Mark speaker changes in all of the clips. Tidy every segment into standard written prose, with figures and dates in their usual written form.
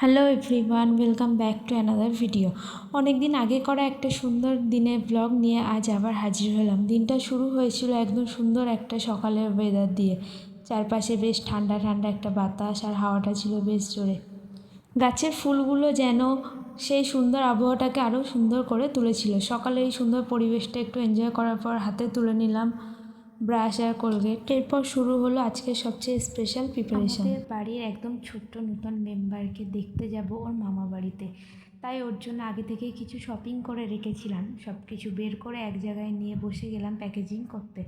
Speaker 1: Hello everyone, welcome back to another video. অনেক দিন আগে করা একটা সুন্দর দিনের ব্লগ নিয়ে আজ আবার হাজির হলাম। দিনটা শুরু হয়েছিল একদম সুন্দর একটা সকালের ওয়েদার দিয়ে। চারপাশে বেশ ঠান্ডা ঠান্ডা একটা বাতাস আর হাওয়াটা ছিল বেশ জোরে। গাছের ফুলগুলো যেন সেই সুন্দর আবহাওয়াটাকে আরও সুন্দর করে তুলেছিল। সকালে এই সুন্দর পরিবেশটা একটু এনজয় করার পর হাতে তুলে নিলাম ব্রাশ আর কোলগেট। এরপর শুরু হলো আজকের সবচেয়ে স্পেশাল প্রিপারেশন। আমাদের বাড়ির একদম ছোট্ট নতুন মেম্বারকে দেখতে যাব ওর মামা বাড়িতে, তাই ওর জন্য আগে থেকেই কিছু শপিং করে রেখেছিলাম। সব কিছু বের করে এক জায়গায় নিয়ে বসে গেলাম প্যাকেজিং করতে।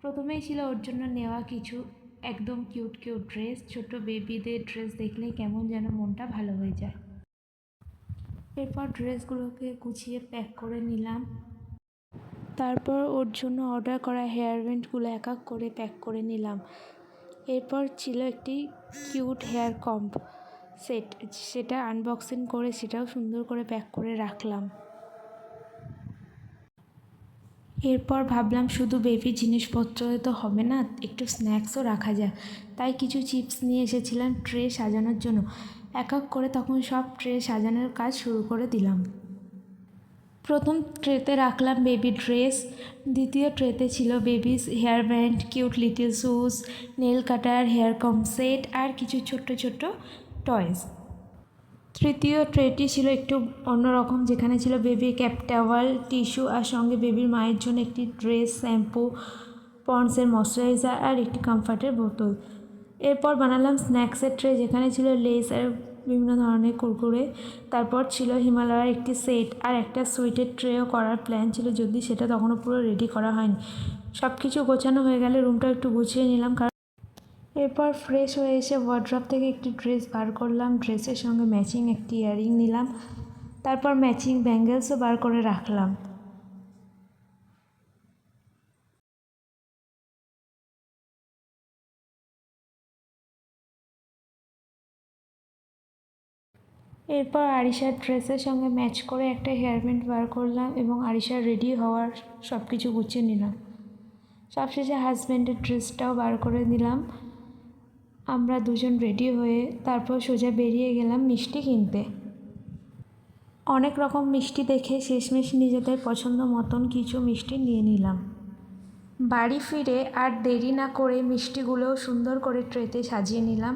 Speaker 1: প্রথমেই ছিল ওর জন্য নেওয়া কিছু একদম কিউট কিউট ড্রেস। ছোট বেবিদের ড্রেস দেখলেই কেমন যেন মনটা ভালো হয়ে যায়। এরপর ড্রেসগুলোকে গুছিয়ে প্যাক করে নিলাম। তারপর ওর জন্য অর্ডার করা হেয়ার ব্যান্ডগুলো এক এক করে প্যাক করে নিলাম। এরপর ছিল একটি কিউট হেয়ার কম্ব সেট, সেটা আনবক্সিং করে সেটাও সুন্দর করে প্যাক করে রাখলাম। এরপর ভাবলাম শুধু বেবি জিনিসপত্র তো হবে না, একটু স্ন্যাক্সও রাখা যায়, তাই কিছু চিপস নিয়ে এসেছিলাম ট্রে সাজানোর জন্য। এক এক করে তখন সব ট্রে সাজানোর কাজ শুরু করে দিলাম। প্রথম ট্রেতে রাখলাম বেবি ড্রেস, দ্বিতীয় ট্রেতে ছিল baby's hair band, cute little shoes, nail cutter, hair comb set আর কিছু ছোট্ট ছোট্ট টয়েস। তৃতীয় ট্রেটি ছিল একটু অন্যরকম, যেখানে ছিল বেবি ক্যাপ টাওয়াল, টিস্যু আর সঙ্গে বেবির মায়ের জন্য একটি ড্রেস, শ্যাম্পু, পন্ডসের ময়শ্চারাইজার আর একটি কমফর্টের বোতল। এরপর বানালাম স্ন্যাক্সের ট্রে, যেখানে ছিল লেস আর বিভিন্ন ধরনের কুরকুরে। তারপর ছিল হিমালয়ের একটি সেট আর একটা সুইটের ট্রেও করার প্ল্যান ছিল, যদি সেটা তখনও পুরো রেডি করা হয়নি। সব কিছু গোছানো হয়ে গেলে রুমটা একটু গুছিয়ে নিলাম। এরপর ফ্রেশ হয়ে এসে ওয়ার্ড্রপ থেকে একটি ড্রেস বার করলাম, ড্রেসের সঙ্গে ম্যাচিং একটি ইয়াররিং নিলাম, তারপর ম্যাচিং ব্যাঙ্গেলসও বার করে রাখলাম। এরপর আরিশার ড্রেসের সঙ্গে ম্যাচ করে একটা হেয়ার ব্যান্ড বার করলাম এবং আরিশার রেডি হওয়ার সব কিছু গুছিয়ে নিলাম। সবশেষে হাজব্যান্ডের ড্রেসটাও বার করে নিলাম। আমরা দুজন রেডি হয়ে তারপর সোজা বেরিয়ে গেলাম মিষ্টি কিনতে। অনেক রকম মিষ্টি দেখে শেষমেশ নিজেদের পছন্দ মতন কিছু মিষ্টি নিয়ে নিলাম। বাড়ি ফিরে আর দেরি না করে মিষ্টিগুলোও সুন্দর করে ট্রেতে সাজিয়ে নিলাম।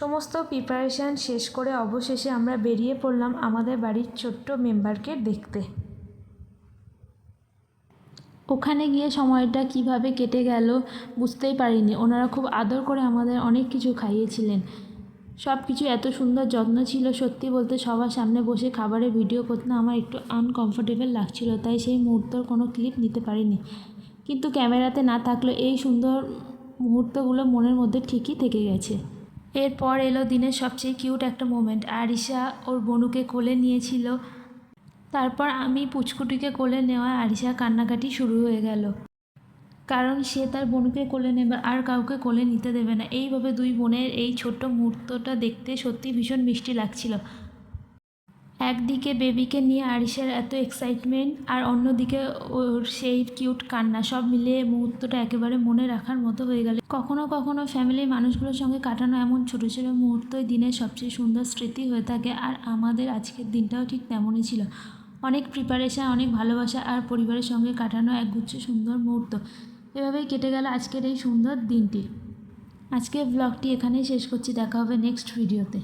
Speaker 1: সমস্ত প্রিপারেশান শেষ করে অবশেষে আমরা বেরিয়ে পড়লাম আমাদের বাড়ির ছোট্ট মেম্বারকে দেখতে। ওখানে গিয়ে সময়টা কিভাবে কেটে গেল বুঝতেই পারিনি। ওনারা খুব আদর করে আমাদের অনেক কিছু খাইয়েছিলেন। সব কিছু এত সুন্দর যত্ন ছিল, সত্যি বলতে সবার সামনে বসে খাবারের ভিডিও করতে আমার একটু আনকমফোর্টেবল লাগছিল, তাই সেই মুহূর্তের কোনো ক্লিপ নিতে পারিনি। কিন্তু ক্যামেরাতে না থাকলেও এই সুন্দর মুহূর্তগুলো মনের মধ্যে ঠিকই থেকে গেছে। এরপর এলো দিনের সবচেয়ে কিউট একটা মোমেন্ট। আরিশা ওর বনুকে কোলে নিয়েছিল, তারপর আমি পুচকুটিকে কোলে নেওয়ায় আরিশার কান্নাকাটি শুরু হয়ে গেল, কারণ সে তার বোনকে কোলে নেবে আর কাউকে কোলে নিতে দেবে না। এইভাবে দুই বোনের এই ছোট্ট মুহূর্তটা দেখতে সত্যি ভীষণ মিষ্টি লাগছিল। একদিকে বেবিকে নিয়ে আরিশার এত এক্সাইটমেন্ট আর অন্যদিকে ওর সেই কিউট কান্না, সব মিলিয়ে মুহূর্তটা একেবারে মনে রাখার মতো হয়ে গেল। কখনো কখনো ফ্যামিলির মানুষগুলোর সঙ্গে কাটানো এমন ছোটো ছোটো মুহূর্তই দিনের সবচেয়ে সুন্দর স্মৃতি হয়ে থাকে, আর আমাদের আজকের দিনটাও ঠিক তেমনই ছিল। অনেক প্রিপারেশান, অনেক ভালোবাসা আর পরিবারের সঙ্গে কাটানো একগুচ্ছ সুন্দর মুহূর্ত। এভাবেই কেটে গেল আজকের এই সুন্দর দিনটি। আজকের ব্লগটি এখানেই শেষ করছি, দেখা হবে নেক্সট ভিডিওতে।